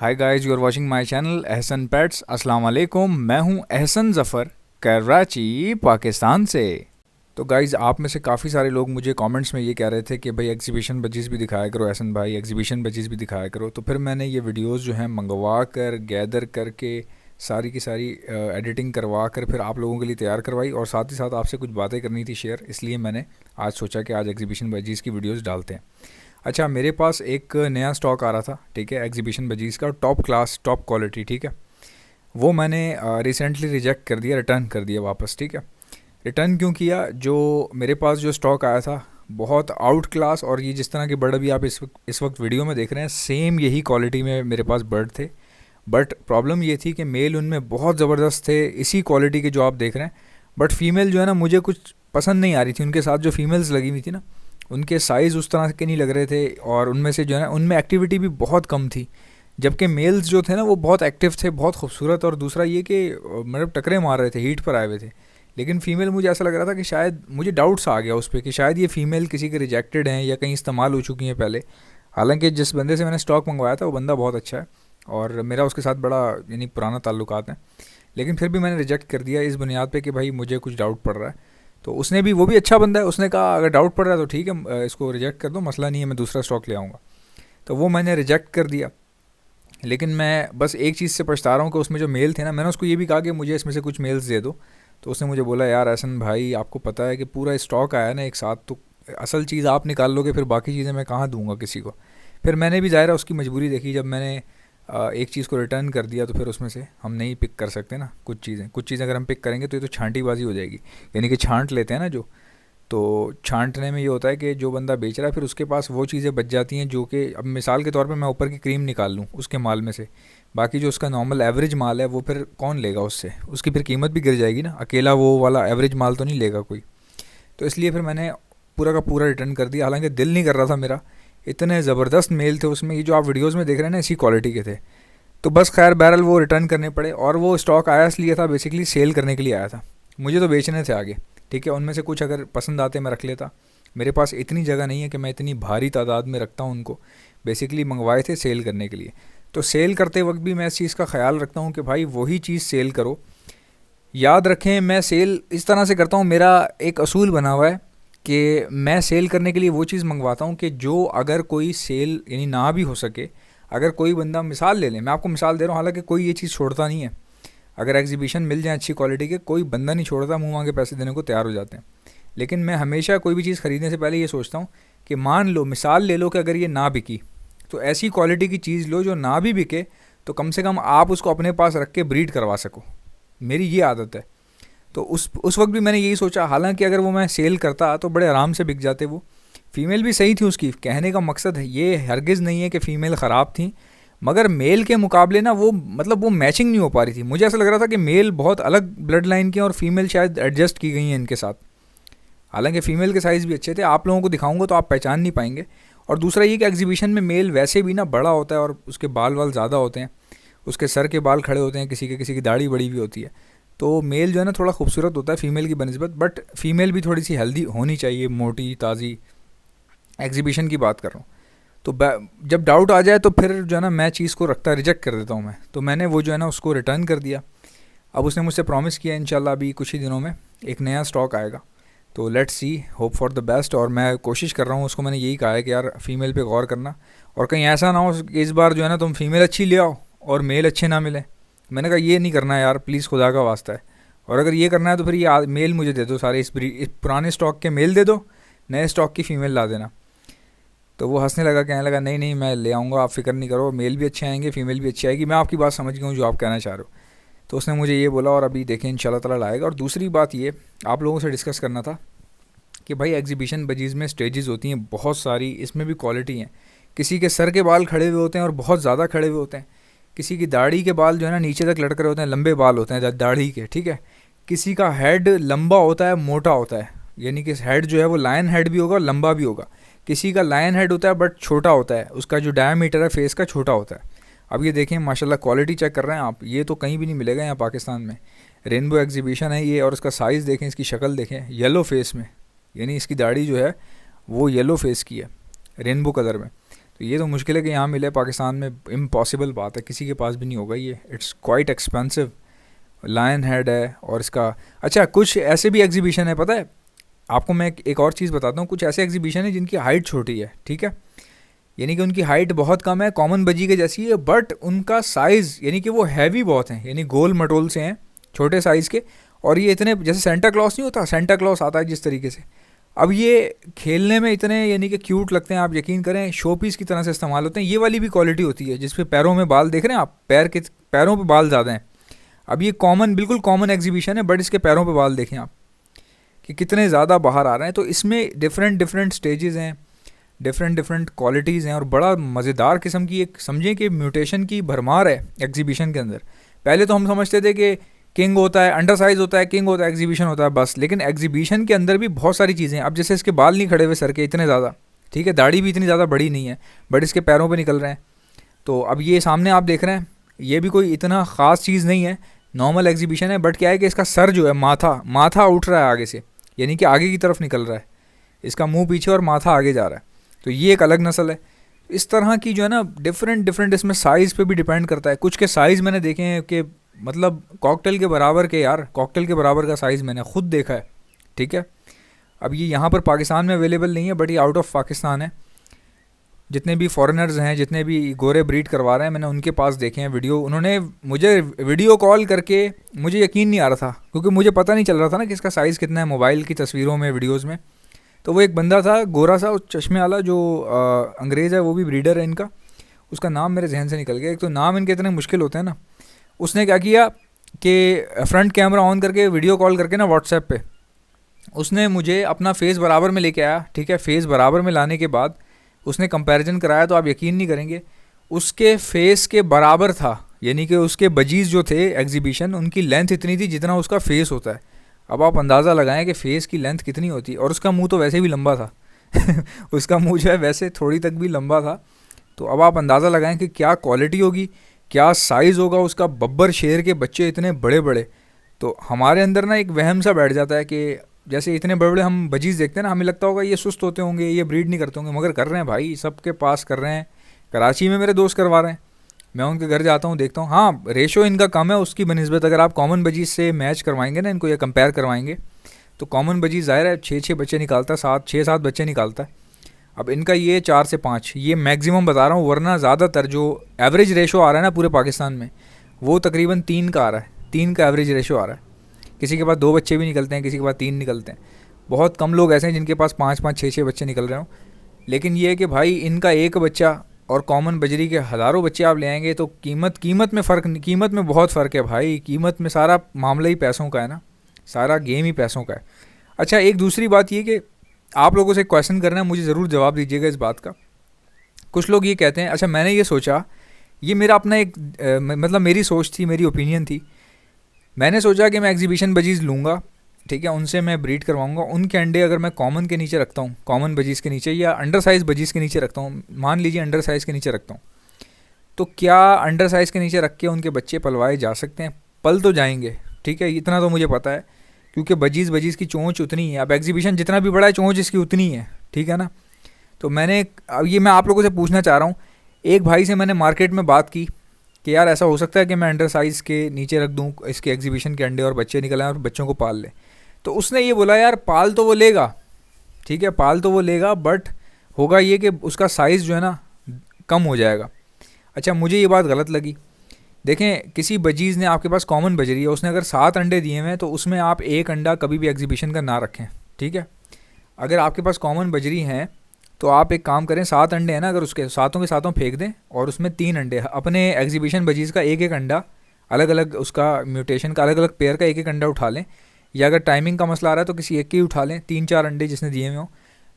Hi guys, you are watching my channel Ehsan pets. अस्सलाम वालेकुम। मैं हूं एहसन ज़फ़र, कराची, पाकिस्तान से। तो गाइस, आप में से काफ़ी सारे लोग मुझे कमेंट्स में ये कह रहे थे कि भाई एग्जीबिशन बजीज़ भी दिखाया करो एहसन भाई, एग्जीबिशन बजीज़ भी दिखाया करो। तो फिर मैंने ये वीडियोस जो हैं मंगवा कर, गैदर करके, सारी की सारी एडिटिंग करवा कर फिर आप लोगों के लिए तैयार करवाई, और साथ ही साथ आपसे कुछ बातें करनी थी शेयर। इसलिए मैंने आज सोचा कि आज एग्जीबिशन बजीज़ की वीडियोज़ डालते हैं। अच्छा, मेरे पास एक नया स्टॉक आ रहा था, ठीक है, एग्जीबिशन बजीज़ का, टॉप क्लास टॉप क्वालिटी, ठीक है। वो मैंने रिसेंटली रिजेक्ट कर दिया, रिटर्न कर दिया वापस, ठीक है। रिटर्न क्यों किया? जो मेरे पास जो स्टॉक आया था बहुत आउट क्लास, और ये जिस तरह के बर्ड अभी आप इस वक्त वीडियो में देख रहे हैं, सेम यही क्वालिटी में मेरे पास बर्ड थे। बट प्रॉब्लम ये थी कि मेल उनमें बहुत ज़बरदस्त थे, इसी क्वालिटी के जो आप देख रहे हैं। बट फीमेल जो है ना, मुझे कुछ पसंद नहीं आ रही थी। उनके साथ जो फीमेल्स लगी हुई थी ना, उनके साइज़ उस तरह के नहीं लग रहे थे, और उनमें से जो है ना, उनमें एक्टिविटी भी बहुत कम थी। जबकि मेल्स जो थे ना, वो बहुत एक्टिव थे, बहुत खूबसूरत, और दूसरा ये कि मतलब टकरे मार रहे थे, हीट पर आए हुए थे। लेकिन फ़ीमेल मुझे ऐसा लग रहा था कि शायद, मुझे डाउट्स आ गया उस पर कि शायद ये फ़ीमेल किसी के रिजेक्टेड हैं या कहीं इस्तेमाल हो चुकी हैं पहले। हालांकि जिस बंदे से मैंने स्टॉक मंगवाया था वो बंदा बहुत अच्छा है, और मेरा उसके साथ बड़ा यानी पुराना ताल्लुकात है। लेकिन फिर भी मैंने रिजेक्ट कर दिया इस बुनियाद पे कि भाई मुझे कुछ डाउट पड़ रहा है। तो उसने भी, वो भी अच्छा बंदा है, उसने कहा अगर डाउट पड़ रहा है तो ठीक है, इसको रिजेक्ट कर दो, मसला नहीं है, मैं दूसरा स्टॉक ले आऊँगा। तो वो मैंने रिजेक्ट कर दिया। लेकिन मैं बस एक चीज़ से पछता रहा हूँ कि उसमें जो मेल थे ना, मैंने उसको ये भी कहा कि मुझे इसमें से कुछ मेल्स दे दो। तो उसने मुझे बोला, यार एहसन भाई, आपको पता है कि पूरा स्टॉक आया ना एक साथ, तो असल चीज़ आप निकाल लोगे, फिर बाकी चीज़ें मैं कहाँ दूंगा किसी को। फिर मैंने भी ज़ाहिर है उसकी मजबूरी देखी। जब मैंने एक चीज़ को रिटर्न कर दिया, तो फिर उसमें से हम नहीं पिक कर सकते ना कुछ चीज़ें अगर हम पिक करेंगे तो ये तो छांटीबाजी हो जाएगी। यानी कि छांट लेते हैं ना जो, तो छांटने में ये होता है कि जो बंदा बेच रहा है फिर उसके पास वो चीज़ें बच जाती हैं जो कि, अब मिसाल के तौर पे मैं ऊपर की क्रीम निकाल लूँ उसके माल में से, बाकी जो उसका नॉर्मल एवरेज माल है वो फिर कौन लेगा उससे, उसकी फिर कीमत भी गिर जाएगी ना। अकेला वो वाला एवरेज माल तो नहीं लेगा कोई। तो इसलिए फिर मैंने पूरा का पूरा रिटर्न कर दिया। हालांकि दिल नहीं कर रहा था मेरा, इतने ज़बरदस्त मेल थे उसमें, ये जो आप वीडियोज़ में देख रहे हैं ना, इसी क्वालिटी के थे। तो बस खैर बहरहाल वो रिटर्न करने पड़े। और वो स्टॉक आया इसलिए था, बेसिकली सेल करने के लिए आया था, मुझे तो बेचने थे आगे, ठीक है। उनमें से कुछ अगर पसंद आते मैं रख लेता। मेरे पास इतनी जगह नहीं है कि मैं इतनी भारी तादाद में रखता हूँ उनको। बेसिकली मंगवाए थे सेल करने के लिए। तो सेल करते वक्त भी मैं इस चीज़ का ख्याल रखता हूँ कि भाई वही चीज़ सेल करो। याद रखें, मैं सेल इस तरह से करता हूँ, मेरा एक असूल बना हुआ है कि मैं सेल करने के लिए वो चीज़ मंगवाता हूँ कि जो अगर कोई सेल यानी ना भी हो सके, अगर कोई बंदा, मिसाल ले लें, मैं आपको मिसाल दे रहा हूँ, हालांकि कोई ये चीज़ छोड़ता नहीं है। अगर एग्जीबिशन मिल जाए अच्छी क्वालिटी के, कोई बंदा नहीं छोड़ता, मुंह मांगे पैसे देने को तैयार हो जाते हैं। लेकिन मैं हमेशा कोई भी चीज़ ख़रीदने से पहले ये सोचता हूँ कि मान लो, मिसाल ले लो कि अगर ये ना बिकी, तो ऐसी क्वालिटी की चीज़ लो जो ना भी बिके तो कम से कम आप उसको अपने पास रख के ब्रीड करवा सको। मेरी ये आदत है। तो उस वक्त भी मैंने यही सोचा। हालांकि अगर वो मैं सेल करता तो बड़े आराम से बिक जाते वो। फ़ीमेल भी सही थी उसकी, कहने का मकसद है ये हरगिज़ नहीं है कि फ़ीमेल ख़राब थी, मगर मेल के मुकाबले ना वो, मतलब वो मैचिंग नहीं हो पा रही थी। मुझे ऐसा लग रहा था कि मेल बहुत अलग ब्लड लाइन के और फीमेल शायद एडजस्ट की गई हैं इनके साथ। हालांकि फ़ीमेल के साइज़ भी अच्छे थे, आप लोगों को दिखाऊंगा तो आप पहचान नहीं पाएंगे। और दूसरा ये कि एग्जीबिशन में मेल वैसे भी ना बड़ा होता है, और उसके बाल वाल ज़्यादा होते हैं, उसके सर के बाल खड़े होते हैं, किसी की दाढ़ी बड़ी भी होती है। तो मेल जो है ना थोड़ा खूबसूरत होता है फ़ीमेल की बनस्बत, बट फ़ीमेल भी थोड़ी सी हेल्दी होनी चाहिए, मोटी ताज़ी। एग्जीबिशन की बात कर रहा हूँ। तो जब डाउट आ जाए तो फिर जो है ना, मैं चीज़ को रखता, रिजेक्ट कर देता हूँ मैं। तो मैंने वो जो है ना उसको रिटर्न कर दिया। अब उसने मुझसे प्रॉमिस किया इंशाल्लाह अभी कुछ ही दिनों में एक नया स्टॉक आएगा। तो let's see, hope for the best. और मैं कोशिश कर रहा हूँ, उसको मैंने यही कहा है कि यार फ़ीमेल पे गौर करना, और कहीं ऐसा ना हो कि इस बार जो है ना तुम फ़ीमेल अच्छी ले आओ और मेल अच्छे ना मिले। मैंने कहा ये नहीं करना है यार, प्लीज़, खुदा का वास्ता है। और अगर ये करना है तो फिर ये मेल मुझे दे दो सारे, इस पुराने स्टॉक के मेल दे दो, नए स्टॉक की फ़ीमेल ला देना। तो वो हंसने लगा, कहने लगा नहीं नहीं, मैं ले आऊँगा, आप फ़िक्र नहीं करो, मेल भी अच्छे आएंगे, फ़ीमेल भी अच्छी आएगी। मैं आपकी बात समझ गया हूँ जो आप कहना चाह रहे हो। तो उसने मुझे ये बोला, और अभी देखें इंशाल्लाह ताला लाएगा। और दूसरी बात ये आप लोगों से डिस्कस करना था कि भाई एग्जीबिशन बजीज़ में स्टेजेस होती हैं बहुत सारी, इसमें भी क्वालिटी हैं। किसी के सर के बाल खड़े हुए होते हैं और बहुत ज़्यादा खड़े हुए होते हैं। किसी की दाढ़ी के बाल जो है ना नीचे तक लटक रहे होते हैं, लंबे बाल होते हैं दाढ़ी के, ठीक है। किसी का हेड लंबा होता है, मोटा होता है, यानी कि हेड जो है वो लायन हेड भी होगा और लंबा भी होगा। किसी का लायन हेड होता है बट छोटा होता है, उसका जो डायमीटर है फेस का छोटा होता है। अब ये देखें माशाल्लाह, क्वालिटी चेक कर रहे हैं आप, ये तो कहीं भी नहीं मिलेगा यहाँ पाकिस्तान में। रेनबो एग्जीबिशन है ये, और इसका साइज़ देखें, इसकी शक्ल देखें, येलो फेस में, यानी इसकी दाढ़ी जो है वो येलो फेस की है, रेनबो कलर में। तो ये तो मुश्किल है कि यहाँ मिले पाकिस्तान में, इम्पॉसिबल बात है, किसी के पास भी नहीं होगा ये, it's quite expensive. Lion head है और इसका, अच्छा कुछ ऐसे भी एग्जीबिशन है पता है आपको, मैं एक और चीज़ बताता हूँ, कुछ ऐसे एग्जीबिशन है जिनकी हाइट छोटी है, ठीक है, यानी कि उनकी हाइट बहुत कम है, कॉमन बजी के जैसी है, बट उनका साइज़ यानी कि वो हैवी बहुत हैं, यानी गोल मटोल से हैं, छोटे साइज़ के, और ये इतने, जैसे सेंटा क्लॉस नहीं होता, सेंटा क्लॉस आता है जिस तरीके से, अब ये खेलने में इतने यानी कि क्यूट लगते हैं, आप यकीन करें शो पीस की तरह से इस्तेमाल होते हैं। ये वाली भी क्वालिटी होती है जिस पे पैरों में बाल देख रहे हैं आप, पैरों पे बाल ज़्यादा हैं। अब ये कॉमन, बिल्कुल कॉमन एग्जीबिशन है, बट इसके पैरों पे बाल देखें आप कि कितने ज़्यादा बाहर आ रहे हैं। तो इसमें डिफरेंट डिफरेंट स्टेजेस हैं, डिफरेंट डिफरेंट क्वालिटीज़ हैं, और बड़ा मज़ेदार किस्म की एक समझें कि म्यूटेशन की भरमार है एग्जीबिशन के अंदर। पहले तो हम समझते थे कि किंग होता है, अंडर साइज़ होता है, किंग होता है, एग्जीबिशन होता है बस, लेकिन एग्जीबिशन के अंदर भी बहुत सारी चीज़ें हैं। अब जैसे इसके बाल नहीं खड़े हुए सर के इतने ज़्यादा, ठीक है, दाढ़ी भी इतनी ज़्यादा बड़ी नहीं है, बट इसके पैरों पे निकल रहे हैं। तो अब ये सामने आप देख रहे हैं, ये भी कोई इतना ख़ास चीज़ नहीं है, नॉर्मल एग्जीबिशन है, बट क्या है कि इसका सर जो है, माथा उठ रहा है आगे से, यानी कि आगे की तरफ निकल रहा है, इसका मुंह पीछे और माथा आगे जा रहा है। तो ये एक अलग नस्ल है। इस तरह की जो है ना डिफरेंट डिफरेंट, इसमें साइज़ पे भी डिपेंड करता है। कुछ के साइज़ मैंने देखे हैं कि मतलब कॉकटेल के बराबर के, यार कॉकटेल के बराबर का साइज़ मैंने खुद देखा है, ठीक है। अब ये यहाँ पर पाकिस्तान में अवेलेबल नहीं है, बट ये आउट ऑफ पाकिस्तान है। जितने भी फॉरेनर्स हैं, जितने भी गोरे ब्रीड करवा रहे हैं, मैंने उनके पास देखे हैं वीडियो, उन्होंने मुझे वीडियो कॉल करके, मुझे यकीन नहीं आ रहा था क्योंकि मुझे पता नहीं चल रहा था ना कि इसका साइज़ कितना है मोबाइल की तस्वीरों में, वीडियोज़ में। तो वो एक बंदा था गोरा सा, चश्मे वाला, जो अंग्रेज़ है, वो भी ब्रीडर है इनका, उसका नाम मेरे जहन से निकल गया, एक तो नाम इनके इतने मुश्किल होते हैं ना। उसने क्या किया कि फ्रंट कैमरा ऑन करके वीडियो कॉल करके ना व्हाट्सएप पे उसने मुझे अपना फेस बराबर में लेके आया, ठीक है। फेस बराबर में लाने के बाद उसने कंपैरिजन कराया, तो आप यकीन नहीं करेंगे, उसके फेस के बराबर था, यानी कि उसके बजीज़ जो थे एग्जीबिशन, उनकी लेंथ इतनी थी जितना उसका फेस होता है। अब आप अंदाज़ा लगाएं कि फ़ेस की लेंथ कितनी होती है, और उसका मुंह तो वैसे भी लंबा था उसका मुंह जो है वैसे थोड़ी तक भी लंबा था। तो अब आप अंदाज़ा लगाएं कि क्या क्वालिटी होगी, क्या साइज़ होगा उसका। बब्बर शेर के बच्चे इतने बड़े बड़े, तो हमारे अंदर ना एक वहम सा बैठ जाता है कि जैसे इतने बड़े बड़े हम बजीज़ देखते हैं ना, हमें लगता होगा ये सुस्त होते होंगे, ये ब्रीड नहीं करते होंगे, मगर कर रहे हैं भाई, सबके पास कर रहे हैं। कराची में मेरे दोस्त करवा रहे हैं, मैं उनके घर जाता हूँ, देखता हूँ, हाँ रेशो इनका कम है उसकी बनस्बत। अगर आप कॉमन बजीज़ से मैच करवाएंगे ना इनको, या कंपेयर करवाएंगे, तो कॉमन बजीज़ ज़ाहिर है 6-6 बच्चे निकालता है, 6-7 बच्चे निकालता है। अब इनका ये 4 से 5, ये मैक्सिमम बता रहा हूँ, वरना ज़्यादातर जो एवरेज रेशो आ रहा है ना पूरे पाकिस्तान में, वो तकरीबन 3 का आ रहा है, 3 का एवरेज रेशो आ रहा है। किसी के पास 2 बच्चे भी निकलते हैं, किसी के पास 3 निकलते हैं। बहुत कम लोग ऐसे हैं जिनके पास 5-5, 6-6 बच्चे निकल रहे हों। लेकिन ये है कि भाई इनका एक बच्चा और कॉमन बजरी के हज़ारों बच्चे आप ले आएंगे, तो कीमत में फ़र्क, कीमत में बहुत फ़र्क है भाई। कीमत में सारा मामला ही पैसों का है ना, सारा गेम ही पैसों का है। अच्छा, एक दूसरी बात ये कि आप लोगों से क्वेश्चन करना है, मुझे ज़रूर जवाब दीजिएगा इस बात का। कुछ लोग ये कहते हैं, अच्छा मैंने ये सोचा, ये मेरा अपना एक मतलब मेरी सोच थी, मेरी ओपिनियन थी, मैंने सोचा कि मैं एग्जीबिशन बजीज़ लूँगा, ठीक है, उनसे मैं ब्रीड करवाऊँगा। उनके अंडे अगर मैं कॉमन के नीचे रखता हूँ, कॉमन बजीज़ के नीचे, या अंडर साइज़ बजीज़ के नीचे रखता हूँ, मान लीजिए अंडर साइज़ के नीचे रखता हूँ, तो क्या अंडर साइज़ के नीचे रख के उनके बच्चे पलवाए जा सकते हैं? पल तो जाएंगे, ठीक है, इतना तो मुझे पता है, क्योंकि बजीज़ की चोंच उतनी है। अब एग्जीबिशन जितना भी बड़ा है, चोंच इसकी उतनी है, ठीक है ना। तो मैंने, अब ये मैं आप लोगों से पूछना चाह रहा हूँ, एक भाई से मैंने मार्केट में बात की कि यार ऐसा हो सकता है कि मैं अंडर साइज़ के नीचे रख दूँ इसके एग्जीबिशन के अंडे, और बच्चे निकल आए और बच्चों को पाल लें। तो उसने ये बोला, यार पाल तो वो लेगा, ठीक है, पाल तो वो लेगा, बट होगा ये कि उसका साइज़ जो है ना कम हो जाएगा। अच्छा, मुझे ये बात गलत लगी। देखें, किसी बजीज़ ने, आपके पास कॉमन बजरी है, उसने अगर 7 अंडे दिए हुए हैं, तो उसमें आप एक अंडा कभी भी एग्जीबिशन का ना रखें, ठीक है। अगर आपके पास कॉमन बजरी हैं, तो आप एक काम करें, 7 अंडे हैं ना, अगर उसके सातों के सातों फेंक दें, और उसमें 3 अंडे अपने एग्जीबिशन बजीज़ का एक एक अंडा, अलग अलग उसका म्यूटेशन का अलग अलग पेयर का एक एक अंडा उठा लें। या अगर टाइमिंग का मसला आ रहा है तो किसी एक के ही उठा लें, 3-4 अंडे जिसने दिए हुए हों,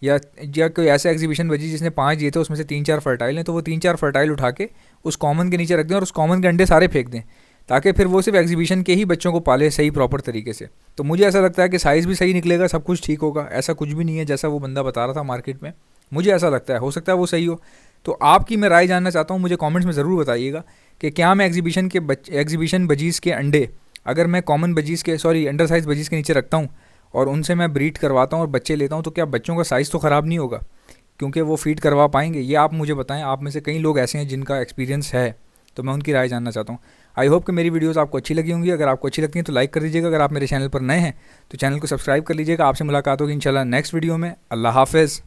या कोई ऐसा एग्जीबिशन बजी जिसने 5 दिए थे, उसमें से 3-4 फर्टाइल हैं, तो वो 3-4 फर्टाइल उठा के उस कॉमन के नीचे रख दें, और उस कॉमन के अंडे सारे फेंक दें, ताकि फिर वो सिर्फ एग्जीबिशन के ही बच्चों को पाले सही प्रॉपर तरीके से। तो मुझे ऐसा लगता है कि साइज़ भी सही निकलेगा, सब कुछ ठीक होगा। ऐसा कुछ भी नहीं है जैसा वो बंदा बता रहा था मार्केट में, मुझे ऐसा लगता है, हो सकता है वो सही हो। तो आपकी मैं राय जानना चाहता हूँ, मुझे कमेंट्स में ज़रूर बताइएगा कि क्या मैं एग्जीबिशन बजीज़ के अंडे, अगर मैं कॉमन बजीज़ के, सॉरी अंडर साइज़ बजीज़ के नीचे रखता हूँ और उनसे मैं ब्रीड करवाता हूँ और बच्चे लेता हूँ, तो क्या बच्चों का साइज़ तो ख़राब नहीं होगा? क्योंकि वो फ़ीड करवा पाएंगे, ये आप मुझे बताएं। आप में से कई लोग ऐसे हैं जिनका एक्सपीरियंस है, तो मैं उनकी राय जानना चाहता हूँ। आई होप कि मेरी वीडियोस आपको अच्छी लगी होंगी। अगर आपको अच्छी लगती हैं तो लाइक कर दीजिएगा। अगर आप मेरे चैनल पर नए हैं तो चैनल को सब्सक्राइब कर लीजिएगा। आपसे मुलाकात होगी इंशाल्लाह नेक्स्ट वीडियो में। अल्लाह हाफ़िज़।